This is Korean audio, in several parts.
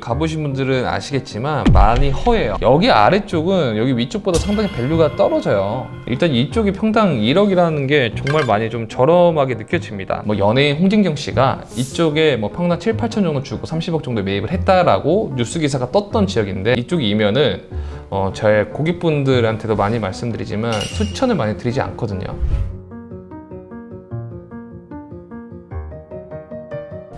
가보신 분들은 아시겠지만 많이 허해요. 여기 아래쪽은 여기 위쪽보다 상당히 밸류가 떨어져요. 일단 이쪽이 평당 1억이라는 게 정말 많이 좀 저렴하게 느껴집니다. 뭐 연예인 홍진경 씨가 이쪽에 뭐 평당 7, 8천 정도 주고 30억 정도 매입을 했다라고 뉴스 기사가 떴던 지역인데, 이쪽이면은 제 고객분들한테도 많이 말씀드리지만 수천을 많이 드리지 않거든요.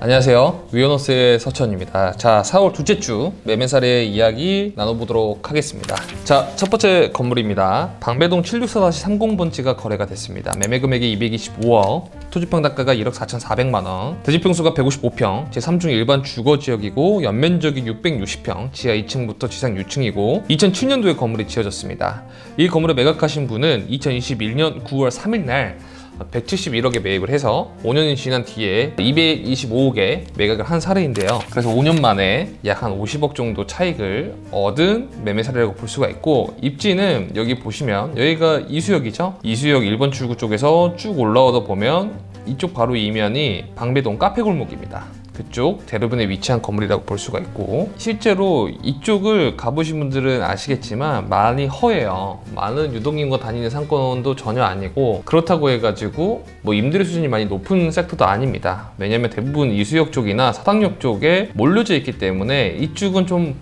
안녕하세요, 위어너스의 서천입니다. 자, 4월 둘째 주 매매사례 이야기 나눠보도록 하겠습니다. 자, 첫 번째 건물입니다. 방배동 764-30번지가 거래가 됐습니다. 매매 금액이 225억, 토지평당가가 1억 4,400만원, 대지평수가 155평, 제3중 일반 주거지역이고 연면적이 660평, 지하 2층부터 지상 6층이고 2007년도에 건물이 지어졌습니다. 이 건물을 매각하신 분은 2021년 9월 3일 날 171억에 매입을 해서 5년이 지난 뒤에 225억에 매각을 한 사례인데요. 그래서 5년 만에 약 한 50억 정도 차익을 얻은 매매 사례라고 볼 수가 있고, 입지는 여기 보시면 여기가 이수역이죠. 이수역 1번 출구 쪽에서 쭉 올라오다 보면 이쪽 바로 이면이 방배동 카페 골목입니다. 그쪽 대로변에 위치한 건물이라고 볼 수가 있고, 실제로 이쪽을 가보신 분들은 아시겠지만 많이 허해요. 많은 유동인구가 다니는 상권도 전혀 아니고, 그렇다고 해가지고 뭐 임대료 수준이 많이 높은 섹터도 아닙니다. 왜냐면 대부분 이수역 쪽이나 사당역 쪽에 몰려져 있기 때문에 이쪽은 좀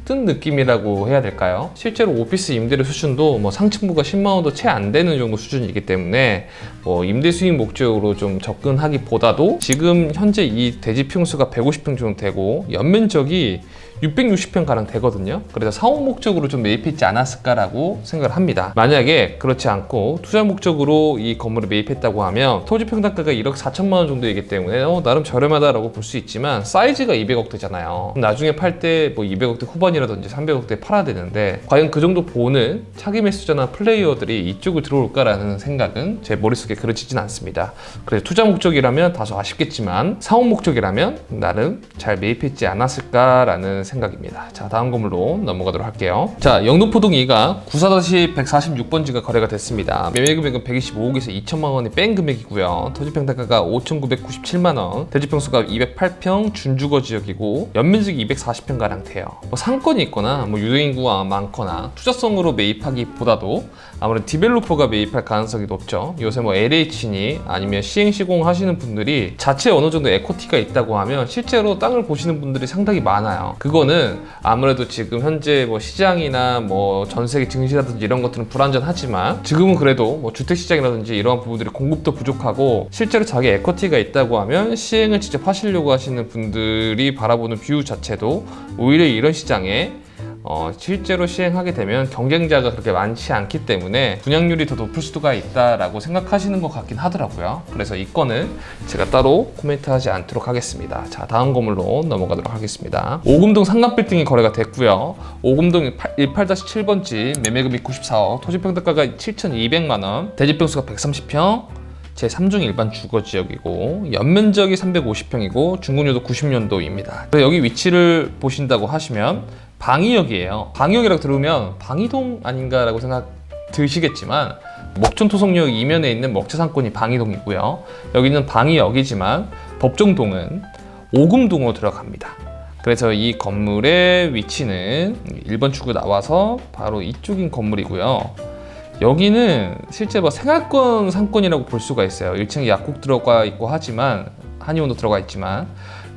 뜬 느낌이라고 해야 될까요? 실제로 오피스 임대료 수준도 뭐 상층부가 10만원도 채 안 되는 정도 수준이기 때문에 뭐 임대 수익 목적으로 좀 접근하기보다도 지금 현재 이 대지 평수가 150평 정도 되고 연면적이 660평 가량 되거든요. 그래서 사업 목적으로 좀 매입했지 않았을까라고 생각을 합니다. 만약에 그렇지 않고 투자 목적으로 이 건물을 매입했다고 하면 토지 평당가가 1억 4천만 원 정도이기 때문에 나름 저렴하다라고 볼 수 있지만 사이즈가 200억대잖아요. 나중에 팔 때 뭐 200억대 후반이라든지 300억대 팔아야 되는데, 과연 그 정도 보는 차기 매수자나 플레이어들이 이쪽을 들어올까라는 생각은 제 머릿속에 그려지진 않습니다. 그래서 투자 목적이라면 다소 아쉽겠지만 사업 목적이라면 나름 잘 매입했지 않았을까라는 생각입니다. 자, 다음 건물로 넘어가도록 할게요. 자, 영등포동 2가 94-146번지가 거래가 됐습니다. 매매 금액은 125억에서 2천만 원이 뺀 금액이고요. 토지평당가가 5,997만 원, 대지평수가 208평, 준주거 지역이고 연면적이 240평 가량 돼요. 뭐 상권이 있거나 뭐 유동인구가 많거나 투자성으로 매입하기보다도 아무래도 디벨로퍼가 매입할 가능성이 높죠. 요새 뭐 LH니 아니면 시행시공 하시는 분들이 자체 어느 정도 에코티가 있다고 하면 실제로 땅을 보시는 분들이 상당히 많아요. 그거는 아무래도 지금 현재 뭐 시장이나 뭐 전세계 증시라든지 이런 것들은 불안전하지만, 지금은 그래도 뭐 주택시장이라든지 이러한 부분들이 공급도 부족하고 실제로 자기 에코티가 있다고 하면 시행을 직접 하시려고 하시는 분들이 바라보는 뷰 자체도 오히려 이런 시장에 실제로 시행하게 되면 경쟁자가 그렇게 많지 않기 때문에 분양률이 더 높을 수가 있다라고 생각하시는 것 같긴 하더라고요. 그래서 이 건은 제가 따로 코멘트하지 않도록 하겠습니다. 자, 다음 건물로 넘어가도록 하겠습니다. 오금동 상가빌딩이 거래가 됐고요. 오금동 18-7번지 매매금이 94억, 토지평당가가 7,200만 원, 대지평수가 130평, 제3중 일반 주거지역이고 연면적이 350평이고 준공료도 90년도입니다. 여기 위치를 보신다고 하시면 방이역이에요. 방이역이라고 들으면 방이동 아닌가라고 생각 드시겠지만, 목천토성역 이면에 있는 먹자상권이 방이동이고요. 여기는 방이역이지만 법정동은 오금동으로 들어갑니다. 그래서 이 건물의 위치는 1번 출구 나와서 바로 이쪽인 건물이고요. 여기는 실제 뭐 생활권 상권이라고 볼 수가 있어요. 1층에 약국 들어가 있고 하지만 한의원도 들어가 있지만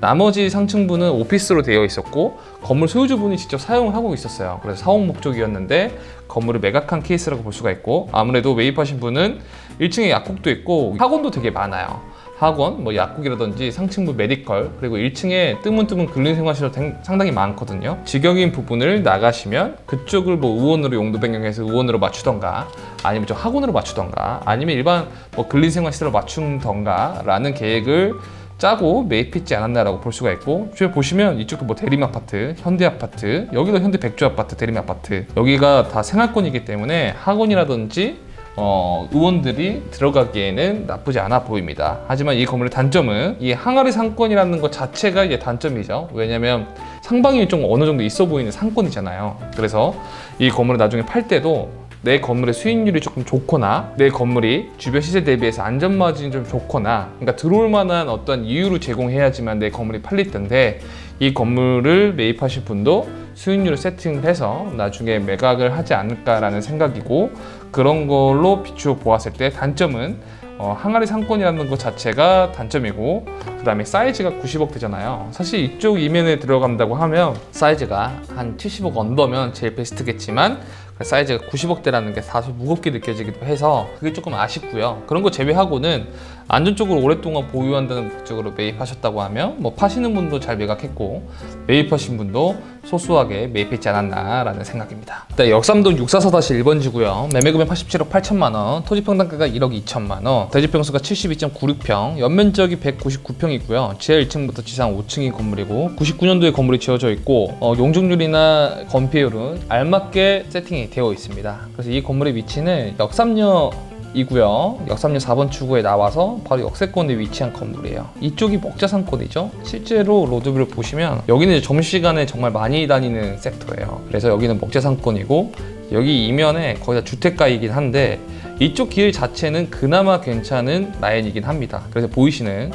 나머지 상층부는 오피스로 되어 있었고 건물 소유주분이 직접 사용을 하고 있었어요. 그래서 사업 목적이었는데 건물을 매각한 케이스라고 볼 수가 있고, 아무래도 매입하신 분은 1층에 약국도 있고 학원도 되게 많아요. 학원, 뭐 약국이라든지 상층부 메디컬, 그리고 1층에 뜨문뜨문 근린생활시설 상당히 많거든요. 직역인 부분을 나가시면 그쪽을 뭐 의원으로 용도 변경해서 의원으로 맞추던가, 아니면 좀 학원으로 맞추던가, 아니면 일반 뭐 근린생활시설로 맞춘던가 라는 계획을 짜고 매입했지 않았나라고 볼 수가 있고, 주변 보시면 이쪽도 뭐 대림아파트, 현대아파트, 여기도 현대 백조아파트, 대림아파트, 여기가 다 생활권이기 때문에 학원이라든지 의원들이 들어가기에는 나쁘지 않아 보입니다. 하지만 이 건물의 단점은 이 항아리 상권이라는 것 자체가 이제 단점이죠. 왜냐면 상방이 좀 어느 정도 있어 보이는 상권이잖아요. 그래서 이 건물을 나중에 팔 때도 내 건물의 수익률이 조금 좋거나 내 건물이 주변 시세 대비해서 안전마진이 좀 좋거나, 그러니까 들어올 만한 어떤 이유를 제공해야지만 내 건물이 팔릴 텐데, 이 건물을 매입하실 분도 수익률을 세팅을 해서 나중에 매각을 하지 않을까라는 생각이고, 그런 걸로 비추어 보았을 때 단점은 항아리 상권이라는 것 자체가 단점이고, 그 다음에 사이즈가 90억 되잖아요. 사실 이쪽 이면에 들어간다고 하면 사이즈가 한 70억 언더면 제일 베스트겠지만, 사이즈가 90억대라는 게 다소 무겁게 느껴지기도 해서 그게 조금 아쉽고요. 그런 거 제외하고는 안전적으로 오랫동안 보유한다는 목적으로 매입하셨다고 하면 뭐 파시는 분도 잘 매각했고 매입하신 분도 소소하게 매입했지 않았나라는 생각입니다. 일단 역삼동 644-1번지고요. 매매금액 87억 8천만원, 토지평당가가 1억 2천만원, 대지평수가 72.96평, 연면적이 199평이고요. 지하 1층부터 지상 5층인 건물이고 99년도에 건물이 지어져 있고 용적률이나 건폐율은 알맞게 세팅이 되어 있습니다. 그래서 이 건물의 위치는 역삼역이고요. 역삼역 4번 출구에 나와서 바로 역세권에 위치한 건물이에요. 이쪽이 먹자상권이죠. 실제로 로드뷰를 보시면 여기는 점심시간에 정말 많이 다니는 섹터예요. 그래서 여기는 먹자상권이고 여기 이면에 거의 다 주택가이긴 한데 이쪽 길 자체는 그나마 괜찮은 라인이긴 합니다. 그래서 보이시는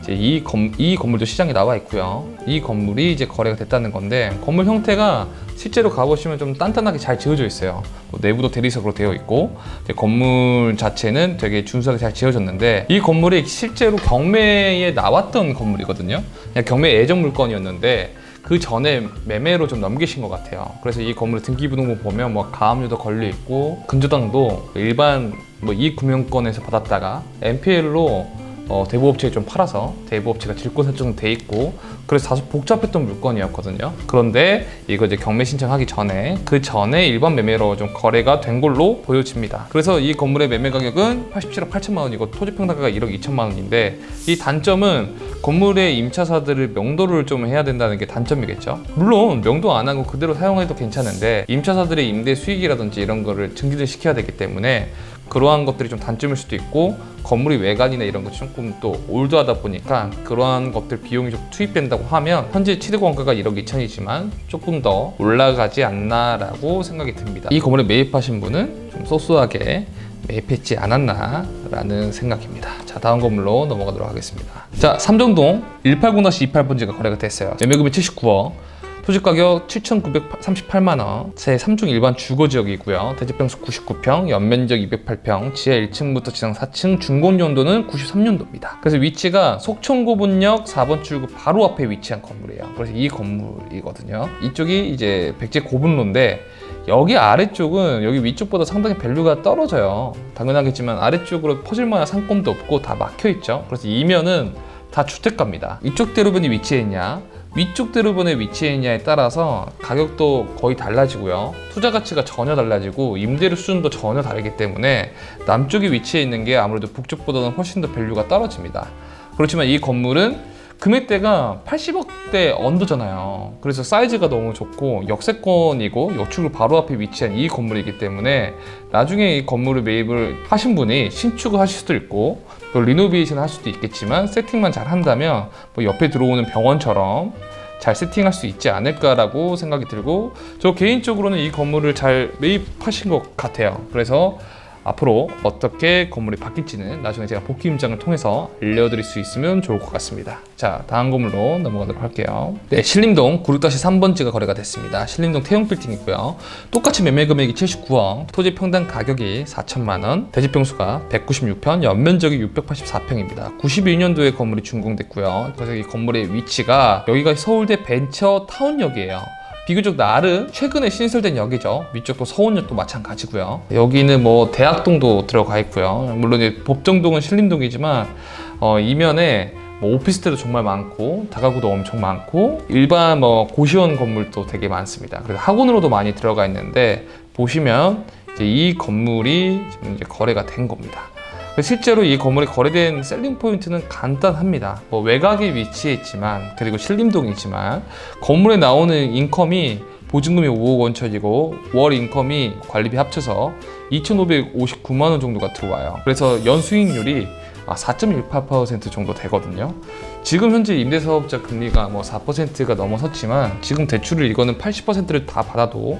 이 건물도 시장에 나와 있고요. 이 건물이 이제 거래가 됐다는 건데, 건물 형태가 실제로 가보시면 좀 단단하게 잘 지어져 있어요. 내부도 대리석으로 되어 있고, 건물 자체는 되게 준수하게 잘 지어졌는데, 이 건물이 실제로 경매에 나왔던 건물이거든요. 그냥 경매 예정 물건이었는데 그 전에 매매로 좀 넘기신 것 같아요. 그래서 이 건물 등기부등본 보면 뭐 가압류도 걸려 있고, 근저당도 일반 뭐 이익금융권에서 받았다가 NPL로 대부업체에 좀 팔아서 대부업체가 질권 설정돼 있고, 그래서 다소 복잡했던 물건이었거든요. 그런데 이거 이제 경매 신청하기 전에 그 전에 일반 매매로 좀 거래가 된 걸로 보여집니다. 그래서 이 건물의 매매 가격은 87억 8천만 원이고 토지평당가가 1억 2천만 원인데, 이 단점은 건물의 임차사들을 명도를 좀 해야 된다는 게 단점이겠죠. 물론 명도 안 하고 그대로 사용해도 괜찮은데 임차사들의 임대 수익이라든지 이런 거를 증진을 시켜야 되기 때문에 그러한 것들이 좀 단점일 수도 있고, 건물이 외관이나 이런 거 조금 또 올드하다 보니까 그러한 것들 비용이 좀 투입된다고 하면 현재 취득 원가가 1억 2천이지만 조금 더 올라가지 않나라고 생각이 듭니다. 이 건물에 매입하신 분은 좀 소소하게 매입했지 않았나 라는 생각입니다. 자, 다음 건물로 넘어가도록 하겠습니다. 자, 삼정동 180-28번지가 거래가 됐어요. 매매금액 79억, 토지가격 7,938만원, 제 3중 일반 주거지역이고요. 대지평수 99평, 연면적 208평, 지하 1층부터 지상 4층, 준공연도는 93년도입니다. 그래서 위치가 속천고분역 4번 출구 바로 앞에 위치한 건물이에요. 그래서 이 건물이거든요. 이쪽이 이제 백제 고분로인데, 여기 아래쪽은 여기 위쪽보다 상당히 밸류가 떨어져요. 당연하겠지만 아래쪽으로 퍼질만한 상권도 없고 다 막혀있죠. 그래서 이면은 다 주택가입니다. 이쪽 대로변이 위치했냐, 위쪽 대로변에 위치했냐에 따라서 가격도 거의 달라지고요. 투자 가치가 전혀 달라지고 임대료 수준도 전혀 다르기 때문에 남쪽에 위치해 있는 게 아무래도 북쪽보다는 훨씬 더 밸류가 떨어집니다. 그렇지만 이 건물은 금액대가 80억대 언더잖아요. 그래서 사이즈가 너무 좋고 역세권이고 역축을 바로 앞에 위치한 이 건물이기 때문에 나중에 이 건물을 매입을 하신 분이 신축을 하실 수도 있고 리노베이션 할 수도 있겠지만, 세팅만 잘 한다면 뭐 옆에 들어오는 병원처럼 잘 세팅할 수 있지 않을까라고 생각이 들고, 저 개인적으로는 이 건물을 잘 매입하신 것 같아요. 그래서 앞으로 어떻게 건물이 바뀔지는 나중에 제가 복귀 임장을 통해서 알려드릴 수 있으면 좋을 것 같습니다. 자, 다음 건물로 넘어가도록 할게요. 네, 신림동 96-3번지가 거래가 됐습니다. 신림동 태용빌딩이고요. 똑같이 매매 금액이 79억, 토지 평당 가격이 4천만 원, 대지평수가 196평, 연면적이 684평입니다. 91년도에 건물이 준공됐고요. 그래서 이 건물의 위치가 여기가 서울대 벤처타운역이에요. 비교적 나름 최근에 신설된 역이죠. 위쪽도 서운역도 마찬가지고요. 여기는 뭐 대학동도 들어가 있고요. 물론 이제 법정동은 신림동이지만 이면에 뭐 오피스텔도 정말 많고 다가구도 엄청 많고 일반 뭐 고시원 건물도 되게 많습니다. 그래서 학원으로도 많이 들어가 있는데, 보시면 이제 이 건물이 지금 이제 거래가 된 겁니다. 실제로 이 건물이 거래된 셀링 포인트는 간단합니다. 뭐 외곽에 위치해 있지만, 그리고 신림동이지만 건물에 나오는 인컴이 보증금이 5억 원천이고 월 인컴이 관리비 합쳐서 2,559만 원 정도가 들어와요. 그래서 연수익률이 4.18% 정도 되거든요. 지금 현재 임대사업자 금리가 뭐 4%가 넘어섰지만 지금 대출을 이거는 80%를 다 받아도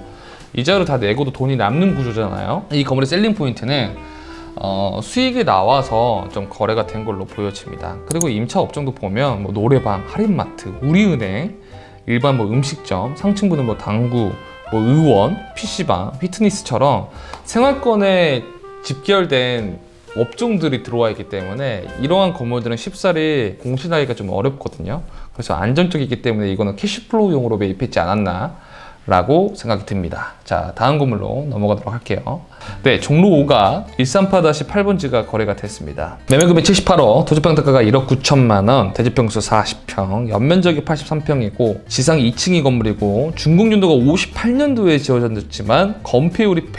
이자를 다 내고도 돈이 남는 구조잖아요. 이 건물의 셀링 포인트는 수익이 나와서 좀 거래가 된 걸로 보여집니다. 그리고 임차 업종도 보면 뭐 노래방, 할인마트, 우리은행, 일반 뭐 음식점, 상층부는 뭐 당구, 뭐 의원, PC방, 피트니스처럼 생활권에 집결된 업종들이 들어와 있기 때문에 이러한 건물들은 쉽사리 공신하기가 좀 어렵거든요. 그래서 안정적이기 때문에 이거는 캐시플로우용으로 매입했지 않았나 라고 생각이 듭니다. 자, 다음 건물로 넘어가도록 할게요. 네, 종로 5가 138-8번지가 거래가 됐습니다. 매매금액 78억, 토지평가가 1억 9천만 원, 대지평수 40평, 연면적이 83평이고 지상 2층이 건물이고 중공년도가 58년도에 지어졌지만 건폐율이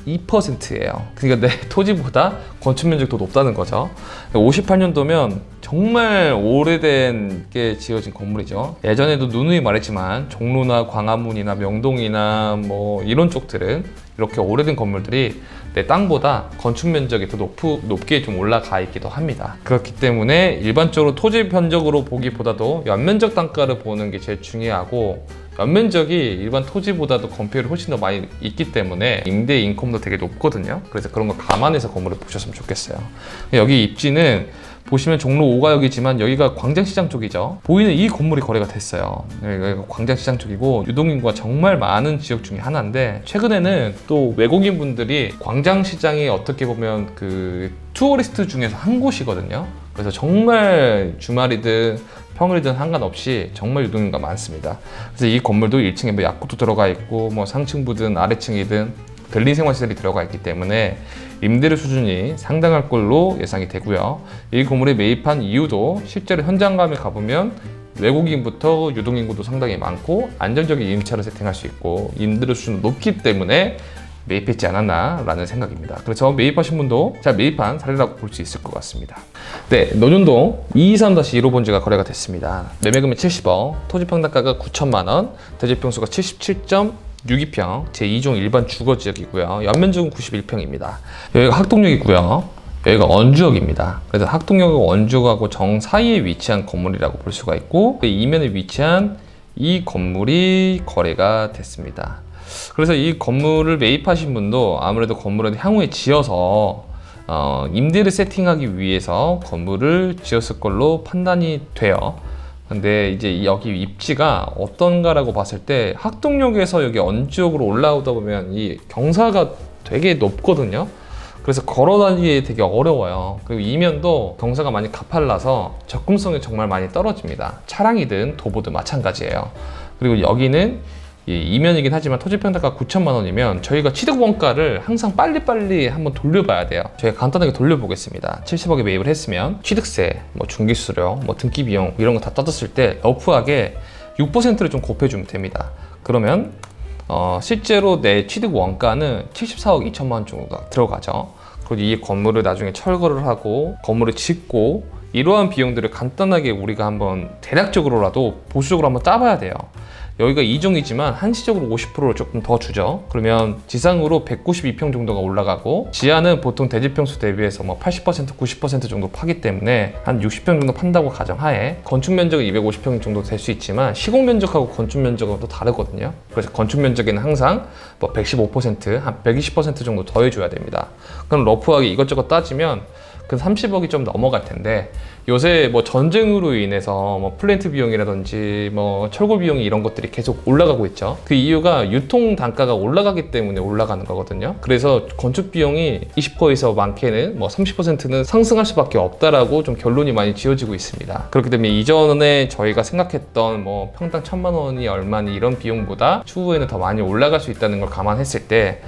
112%예요. 그러니까 내 토지보다 건축 면적이 더 높다는 거죠. 58년도면 정말 오래된 게 지어진 건물이죠. 예전에도 누누이 말했지만 종로나 광화문이나 명동이나 뭐 이런 쪽들은 이렇게 오래된 건물들이 내 땅보다 건축 면적이 더 높게 좀 올라가 있기도 합니다. 그렇기 때문에 일반적으로 토지 면적으로 보기보다도 연면적 단가를 보는 게 제일 중요하고, 연면적이 일반 토지보다도 건폐율이 훨씬 더 많이 있기 때문에 임대 인컴도 되게 높거든요. 그래서 그런 거 감안해서 건물을 보셨으면 좋겠어요. 여기 입지는 보시면 종로 5가역이지만 여기가 광장시장 쪽이죠. 보이는 이 건물이 거래가 됐어요. 여기가 광장시장 쪽이고 유동인구가 정말 많은 지역 중에 하나인데, 최근에는 또 외국인 분들이 광장시장이 어떻게 보면 그 투어리스트 중에서 한 곳이거든요. 그래서 정말 주말이든 평일이든 상관없이 정말 유동인구가 많습니다. 그래서 이 건물도 1층에 뭐 약국도 들어가 있고 뭐 상층부든 아래층이든 델리 생활시설이 들어가 있기 때문에 임대료 수준이 상당할 걸로 예상이 되고요. 이 건물에 매입한 이유도 실제로 현장감에 가보면 외국인부터 유동인구도 상당히 많고 안정적인 임차를 세팅할 수 있고 임대료 수준도 높기 때문에 매입했지 않았나 라는 생각입니다. 그래서 매입하신 분도 잘 매입한 사례라고 볼 수 있을 것 같습니다. 네, 노년동 223-1호번지가 거래가 됐습니다. 매매금액 70억, 토지평당가가 9천만 원, 대지평수가 77.62평, 제2종 일반 주거지역이고요. 연면적은 91평입니다. 여기가 학동역이고요. 여기가 원주역입니다. 그래서 학동역과 원주역하고 정 사이에 위치한 건물이라고 볼 수가 있고, 이면에 위치한 이 건물이 거래가 됐습니다. 그래서 이 건물을 매입하신 분도 아무래도 건물을 향후에 지어서 임대를 세팅하기 위해서 건물을 지었을 걸로 판단이 돼요. 근데 이제 여기 입지가 어떤가라고 봤을 때 학동역에서 여기 원주역으로 올라오다 보면 이 경사가 되게 높거든요. 그래서 걸어 다니기 되게 어려워요. 그리고 이면도 경사가 많이 가팔라서 접근성이 정말 많이 떨어집니다. 차량이든 도보든 마찬가지예요. 그리고 여기는 이면이긴 하지만 토지평당가 9천만 원이면 저희가 취득 원가를 항상 빨리빨리 한번 돌려봐야 돼요. 저희가 간단하게 돌려보겠습니다. 70억에 매입을 했으면 취득세, 뭐 중기수수료, 뭐 등기비용 이런 거 다 따졌을 때 러프하게 6%를 좀 곱해주면 됩니다. 그러면 실제로 내 취득 원가는 74억 2천만 원 정도가 들어가죠. 그리고 이 건물을 나중에 철거를 하고 건물을 짓고 이러한 비용들을 간단하게 우리가 한번 대략적으로라도 보수적으로 한번 짜봐야 돼요. 여기가 2종이지만 한시적으로 50%를 조금 더 주죠. 그러면 지상으로 192평 정도가 올라가고 지하는 보통 대지평수 대비해서 뭐 80%, 90% 정도 파기 때문에 한 60평 정도 판다고 가정하에 건축 면적은 250평 정도 될 수 있지만 시공 면적하고 건축 면적은 또 다르거든요. 그래서 건축 면적에는 항상 뭐 115%, 한 120% 정도 더해줘야 됩니다. 그럼 러프하게 이것저것 따지면 그 30억이 좀 넘어갈 텐데, 요새 뭐 전쟁으로 인해서 뭐 플랜트 비용이라든지 뭐 철거 비용이 이런 것들이 계속 올라가고 있죠. 그 이유가 유통 단가가 올라가기 때문에 올라가는 거거든요. 그래서 건축 비용이 20%에서 많게는 뭐 30%는 상승할 수밖에 없다라고 좀 결론이 많이 지어지고 있습니다. 그렇기 때문에 이전에 저희가 생각했던 뭐 평당 1,000만 원이 얼마니 이런 비용보다 추후에는 더 많이 올라갈 수 있다는 걸 감안했을 때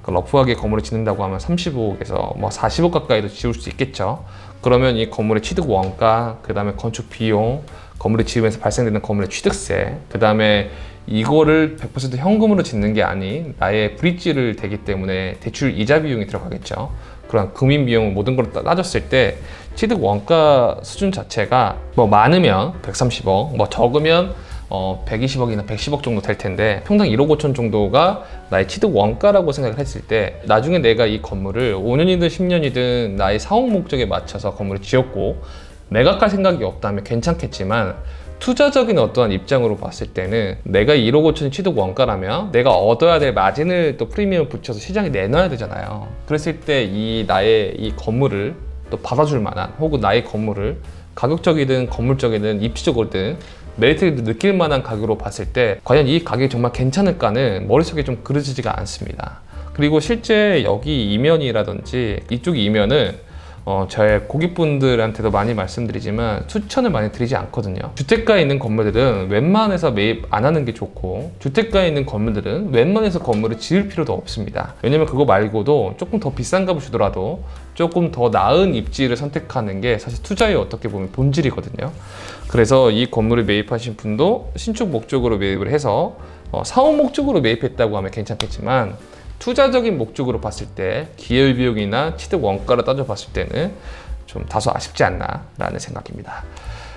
러프하게 건물을 짓는다고 하면 35억에서 뭐 40억 가까이도 지을 수 있겠죠. 그러면 이 건물의 취득 원가, 그 다음에 건축 비용, 건물을 지으면서 발생되는 건물의 취득세, 그 다음에 이거를 100% 현금으로 짓는 게 아닌 나의 브릿지를 대기 때문에 대출 이자 비용이 들어가겠죠. 그런 금융 비용 모든 걸 따졌을 때 취득 원가 수준 자체가 뭐 많으면 130억, 뭐 적으면 120억이나 110억 정도 될 텐데 평당 1억 5천 정도가 나의 취득 원가라고 생각을 했을 때 나중에 내가 이 건물을 5년이든 10년이든 나의 사업 목적에 맞춰서 건물을 지었고 매각할 생각이 없다면 괜찮겠지만 투자적인 어떠한 입장으로 봤을 때는 내가 1억 5천이 취득 원가라면 내가 얻어야 될 마진을 또 프리미엄을 붙여서 시장에 내놔야 되잖아요. 그랬을 때 나의 이 건물을 또 받아줄 만한, 혹은 나의 건물을 가격적이든 건물적이든 입지적이든 메리트를 느낄 만한 가격으로 봤을 때 과연 이 가격이 정말 괜찮을까는 머릿속에 좀 그려지지가 않습니다. 그리고 실제 여기 이면이라든지 이쪽 이면은 저의 고객분들한테도 많이 말씀드리지만 추천을 많이 드리지 않거든요. 주택가에 있는 건물들은 웬만해서 매입 안 하는 게 좋고, 주택가에 있는 건물들은 웬만해서 건물을 지을 필요도 없습니다. 왜냐면 그거 말고도 조금 더 비싼 값을 주더라도 조금 더 나은 입지를 선택하는 게 사실 투자의 어떻게 보면 본질이거든요. 그래서 이 건물을 매입하신 분도 신축 목적으로 매입을 해서 사업 목적으로 매입했다고 하면 괜찮겠지만, 투자적인 목적으로 봤을 때 기회비용이나 취득 원가를 따져봤을 때는 좀 다소 아쉽지 않나 라는 생각입니다.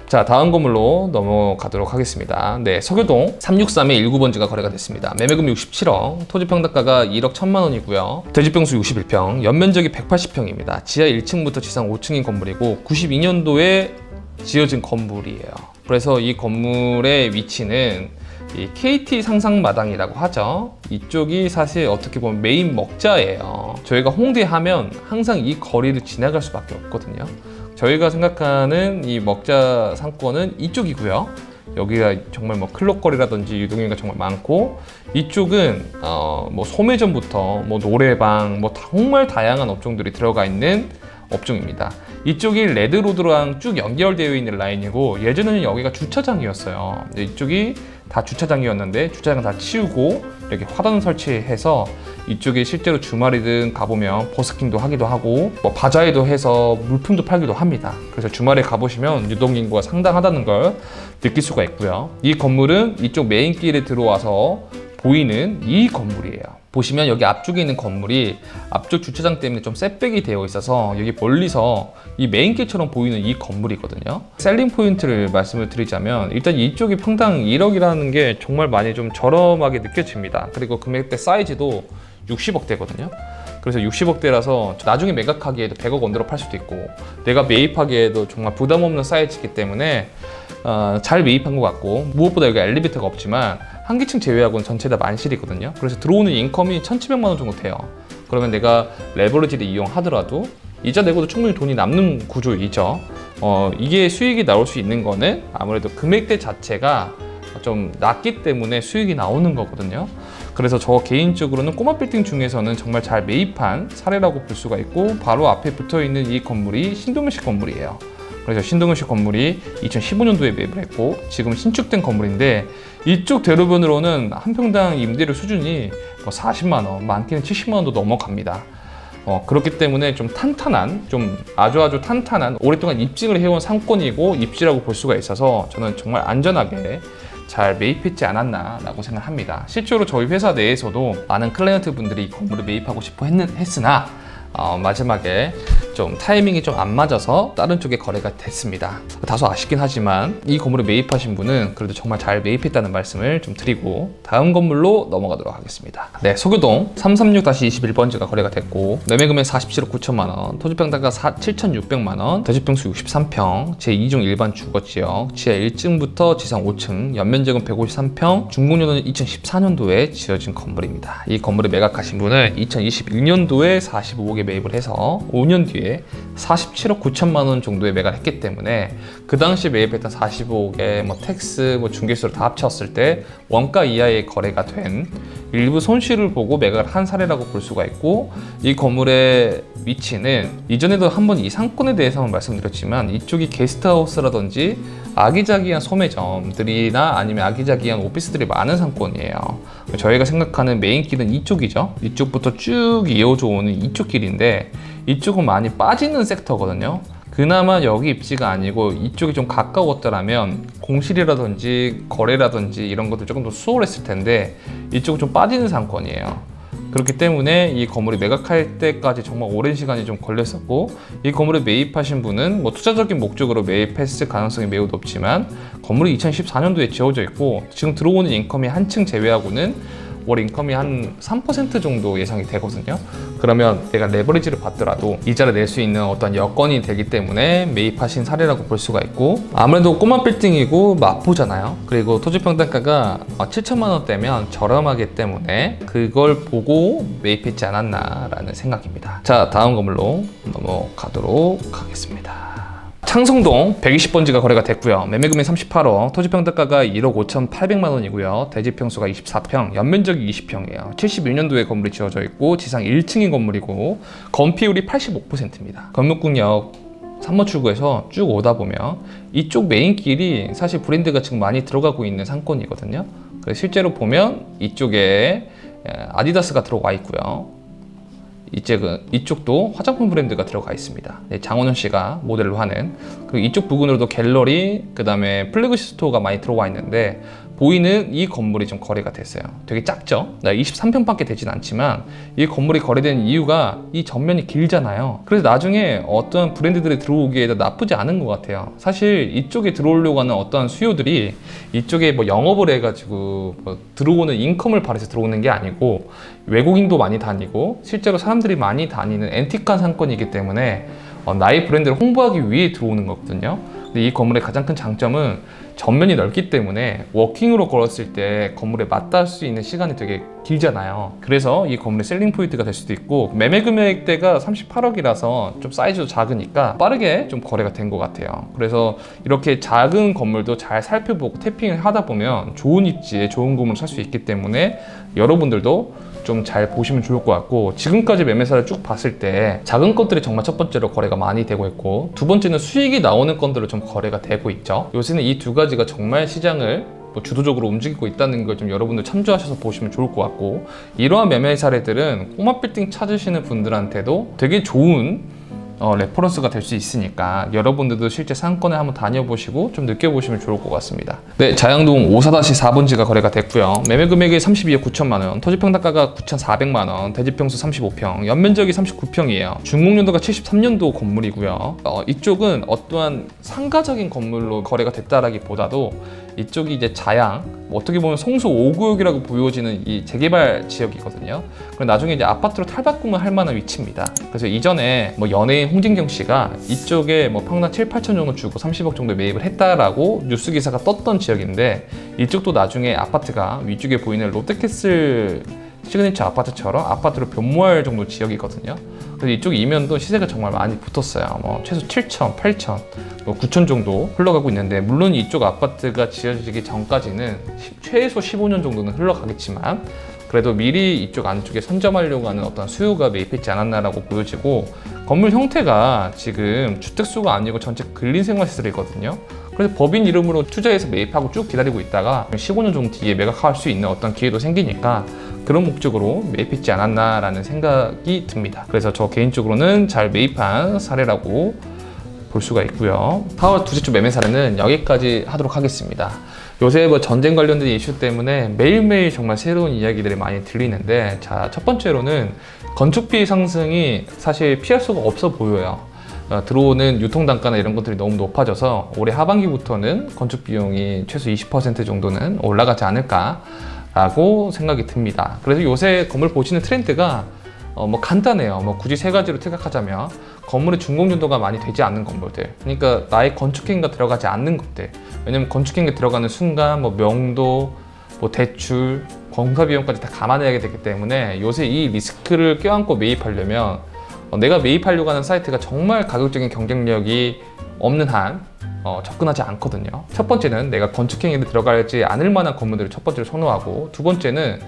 자, 다음 건물로 넘어가도록 하겠습니다. 네, 서교동 363의 19번지가 거래가 됐습니다. 매매금 67억, 토지평당가가 1억 1천만 원이고요. 대지평수 61평, 연면적이 180평입니다. 지하 1층부터 지상 5층인 건물이고 92년도에 지어진 건물이에요. 그래서 이 건물의 위치는 이 KT 상상마당이라고 하죠. 이쪽이 사실 어떻게 보면 메인 먹자예요. 저희가 홍대 하면 항상 이 거리를 지나갈 수밖에 없거든요. 저희가 생각하는 이 먹자 상권은 이쪽이고요. 여기가 정말 뭐 클럽거리라든지 유동인구가 정말 많고, 이쪽은 뭐 소매점부터 뭐 노래방, 뭐 정말 다양한 업종들이 들어가 있는 업종입니다. 이쪽이 레드로드랑 쭉 연결되어 있는 라인이고, 예전에는 여기가 주차장이었어요. 이쪽이 다 주차장이었는데 주차장 다 치우고 이렇게 화단 설치해서 이쪽에 실제로 주말이든 가보면 버스킹도 하기도 하고 뭐 바자회도 해서 물품도 팔기도 합니다. 그래서 주말에 가보시면 유동인구가 상당하다는 걸 느낄 수가 있고요. 이 건물은 이쪽 메인길에 들어와서 보이는 이 건물이에요. 보시면 여기 앞쪽에 있는 건물이 앞쪽 주차장 때문에 좀 셋백이 되어 있어서 여기 멀리서 이 메인길처럼 보이는 이 건물이거든요. 셀링 포인트를 말씀을 드리자면, 일단 이쪽이 평당 1억이라는 게 정말 많이 좀 저렴하게 느껴집니다. 그리고 금액대 사이즈도 60억대거든요. 그래서 60억대라서 나중에 매각하기에도 100억 원대로 팔 수도 있고, 내가 매입하기에도 정말 부담 없는 사이즈이기 때문에 잘 매입한 것 같고, 무엇보다 여기 엘리베이터가 없지만 한 개층 제외하고는 전체 다 만실이거든요. 그래서 들어오는 인컴이 1,700만 원 정도 돼요. 그러면 내가 레버리지를 이용하더라도 이자 내고도 충분히 돈이 남는 구조이죠. 이게 수익이 나올 수 있는 거는 아무래도 금액대 자체가 좀 낮기 때문에 수익이 나오는 거거든요. 그래서 저 개인적으로는 꼬마 빌딩 중에서는 정말 잘 매입한 사례라고 볼 수가 있고, 바로 앞에 붙어 있는 이 건물이 신동현식 건물이에요. 그래서 신동현식 건물이 2015년도에 매입을 했고 지금 신축된 건물인데, 이쪽 대로변으로는 한 평당 임대료 수준이 뭐 40만 원, 많게는 70만 원도 넘어갑니다. 그렇기 때문에 좀 탄탄한, 좀 아주 탄탄한 오랫동안 입증을 해온 상권이고 입지라고 볼 수가 있어서 저는 정말 안전하게 잘 매입했지 않았나 라고 생각합니다. 실제로 저희 회사 내에서도 많은 클라이언트 분들이 이 건물을 매입하고 싶어 했으나 마지막에 좀 타이밍이 좀 안 맞아서 다른 쪽에 거래가 됐습니다. 다소 아쉽긴 하지만 이 건물을 매입하신 분은 그래도 정말 잘 매입했다는 말씀을 좀 드리고 다음 건물로 넘어가도록 하겠습니다. 네, 서교동 336-21번지가 거래가 됐고 매매금액 47억 9천만 원, 토지평당가 7,600만 원, 대지평수 63평, 제2종 일반 주거지역, 지하 1층부터 지상 5층, 연면적은 153평, 중공년은 2014년도에 지어진 건물입니다. 이 건물을 매각하신 분은 2021년도에 45억에 매입을 해서 5년 뒤에 47억 9천만 원 정도에 매각을 했기 때문에 그 당시 매입했던 45억에 뭐 텍스, 뭐 중개수를 다 합쳤을 때 원가 이하의 거래가 된 일부 손실을 보고 매각을 한 사례라고 볼 수가 있고, 이 건물의 위치는 이전에도 한번 이 상권에 대해서 말씀드렸지만 이쪽이 게스트하우스라든지 아기자기한 소매점들이나 아니면 아기자기한 오피스들이 많은 상권이에요. 저희가 생각하는 메인길은 이쪽이죠. 이쪽부터 쭉 이어져 오는 이쪽 길인데 이쪽은 많이 빠지는 섹터거든요. 그나마 여기 입지가 아니고 이쪽이 좀 가까웠더라면 공실이라든지 거래라든지 이런 것들 조금 더 수월했을 텐데 이쪽은 좀 빠지는 상권이에요. 그렇기 때문에 이 건물이 매각할 때까지 정말 오랜 시간이 좀 걸렸었고, 이 건물을 매입하신 분은 뭐 투자적인 목적으로 매입했을 가능성이 매우 높지만 건물이 2014년도에 지어져 있고 지금 들어오는 인컴이 한층 제외하고는 월 인컴이 한 3% 정도 예상이 되거든요. 그러면 내가 레버리지를 받더라도 이자를 낼 수 있는 어떤 여건이 되기 때문에 매입하신 사례라고 볼 수가 있고, 아무래도 꼬마 빌딩이고 마포잖아요. 그리고 토지 평당가가 7천만 원대면 저렴하기 때문에 그걸 보고 매입했지 않았나라는 생각입니다. 자, 다음 건물로 넘어가도록 하겠습니다. 창성동 120번지가 거래가 됐고요. 매매금액 38억, 토지평당가가 1억 5,800만 원이고요. 대지평수가 24평, 연면적이 20평이에요. 71년도에 건물이 지어져 있고 지상 1층인 건물이고 건폐율이 85%입니다. 건물국역 3번 출구에서 쭉 오다 보면 이쪽 메인 길이 사실 브랜드가 지금 많이 들어가고 있는 상권이거든요. 그래서 실제로 보면 이쪽에 아디다스가 들어와 있고요. 이쪽도 화장품 브랜드가 들어가 있습니다. 네, 장원현 씨가 모델로 하는. 그리고 이쪽 부근으로도 갤러리, 그 다음에 플래그십 스토어가 많이 들어와 있는데 보이는 이 건물이 좀 거래가 됐어요. 되게 작죠? 23평밖에 되진 않지만 이 건물이 거래된 이유가 이 전면이 길잖아요. 그래서 나중에 어떤 브랜드들이 들어오기에도 나쁘지 않은 것 같아요. 사실 이쪽에 들어오려고 하는 어떤 수요들이 이쪽에 뭐 영업을 해가지고 뭐 들어오는 인컴을 바라서 들어오는 게 아니고 외국인도 많이 다니고 실제로 사람들이 많이 다니는 앤틱한 상권이기 때문에 나의 브랜드를 홍보하기 위해 들어오는 거거든요. 근데 이 건물의 가장 큰 장점은 전면이 넓기 때문에 워킹으로 걸었을 때 건물에 맞닿을 수 있는 시간이 되게 길잖아요. 그래서 이 건물의 셀링 포인트가 될 수도 있고, 매매 금액대가 38억이라서 좀 사이즈도 작으니까 빠르게 좀 거래가 된 것 같아요. 그래서 이렇게 작은 건물도 잘 살펴보고 태핑을 하다 보면 좋은 입지에 좋은 건물을 살 수 있기 때문에 여러분들도 좀 잘 보시면 좋을 것 같고, 지금까지 매매사를 쭉 봤을 때 작은 것들이 정말 첫 번째로 거래가 많이 되고 있고, 두 번째는 수익이 나오는 건들로 좀 거래가 되고 있죠. 요새는 이 두 가지가 정말 시장을 주도적으로 움직이고 있다는 걸 좀 여러분들 참조하셔서 보시면 좋을 것 같고, 이러한 매매 사례들은 꼬마 빌딩 찾으시는 분들한테도 되게 좋은 레퍼런스가 될 수 있으니까 여러분들도 실제 상권에 한번 다녀보시고 좀 느껴보시면 좋을 것 같습니다. 네, 자양동 54-4번지가 거래가 됐고요. 매매 금액이 32억 9천만 원, 토지평당가가 9,400만 원, 대지평수 35평, 연면적이 39평이에요. 준공연도가 73년도 건물이고요. 이쪽은 어떠한 상가적인 건물로 거래가 됐다라기보다도 이쪽이 이제 자양, 어떻게 보면 성수 5구역이라고 보여지는 이 재개발 지역이거든요. 그리고 나중에 이제 아파트로 탈바꿈을 할 만한 위치입니다. 그래서 이전에 뭐 연예인 홍진경 씨가 이쪽에 뭐 평당 7, 8천 정도 주고 30억 정도 매입을 했다라고 뉴스 기사가 떴던 지역인데, 이쪽도 나중에 아파트가 위쪽에 보이는 롯데캐슬 시그니처 아파트처럼 아파트로 변모할 정도 지역이거든요. 그래서 이쪽 이면도 시세가 정말 많이 붙었어요. 뭐 최소 7천, 8천, 9천 정도 흘러가고 있는데, 물론 이쪽 아파트가 지어지기 전까지는 최소 15년 정도는 흘러가겠지만 그래도 미리 이쪽 안쪽에 선점하려고 하는 어떤 수요가 매입했지 않았나라고 보여지고, 건물 형태가 지금 주택수가 아니고 전체 근린생활시설이거든요. 그래서 법인 이름으로 투자해서 매입하고 쭉 기다리고 있다가 15년 정도 뒤에 매각할 수 있는 어떤 기회도 생기니까 그런 목적으로 매입했지 않았나라는 생각이 듭니다. 그래서 저 개인적으로는 잘 매입한 사례라고 볼 수가 있고요. 4월 둘째 주 매매 사례는 여기까지 하도록 하겠습니다. 요새 뭐 전쟁 관련된 이슈 때문에 매일매일 정말 새로운 이야기들이 많이 들리는데, 자, 첫 번째로는 건축비 상승이 사실 피할 수가 없어 보여요. 들어오는 유통단가나 이런 것들이 너무 높아져서 올해 하반기부터는 건축 비용이 최소 20% 정도는 올라가지 않을까라고 생각이 듭니다. 그래서 요새 건물 보시는 트렌드가 뭐 간단해요. 뭐 굳이 세 가지로 생각하자면 건물의 준공연도가 많이 되지 않는 건물들, 그러니까 나의 건축행위가 들어가지 않는 것들. 왜냐면 건축행위가 들어가는 순간 뭐 명도, 뭐 대출, 공사 비용까지 다 감안해야 되기 때문에 요새 이 리스크를 껴안고 매입하려면 내가 매입하려고 하는 사이트가 정말 가격적인 경쟁력이 없는 한 접근하지 않거든요. 첫 번째는 내가 건축행위에 들어가지 않을 만한 건물들을 첫 번째로 선호하고, 두 번째는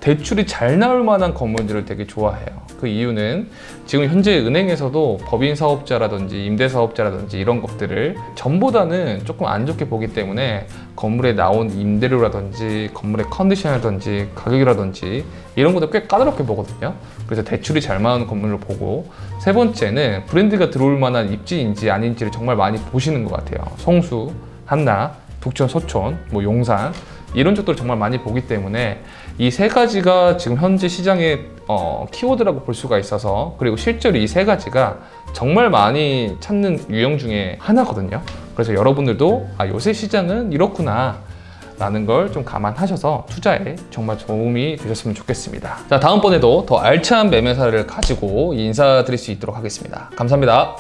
대출이 잘 나올 만한 건물들을 되게 좋아해요. 그 이유는 지금 현재 은행에서도 법인 사업자라든지 임대 사업자라든지 이런 것들을 전보다는 조금 안 좋게 보기 때문에 건물에 나온 임대료라든지 건물의 컨디션이라든지 가격이라든지 이런 것도 꽤 까다롭게 보거든요. 그래서 대출이 잘 나오는 건물을 보고, 세 번째는 브랜드가 들어올 만한 입지인지 아닌지를 정말 많이 보시는 것 같아요. 성수, 한나, 북천, 서촌, 뭐 용산 이런 쪽들을 정말 많이 보기 때문에 이 세 가지가 지금 현재 시장의 키워드라고 볼 수가 있어서, 그리고 실제로 이 세 가지가 정말 많이 찾는 유형 중에 하나거든요. 그래서 여러분들도 요새 시장은 이렇구나 라는 걸 좀 감안하셔서 투자에 정말 도움이 되셨으면 좋겠습니다. 자, 다음번에도 더 알찬 매매사를 가지고 인사드릴 수 있도록 하겠습니다. 감사합니다.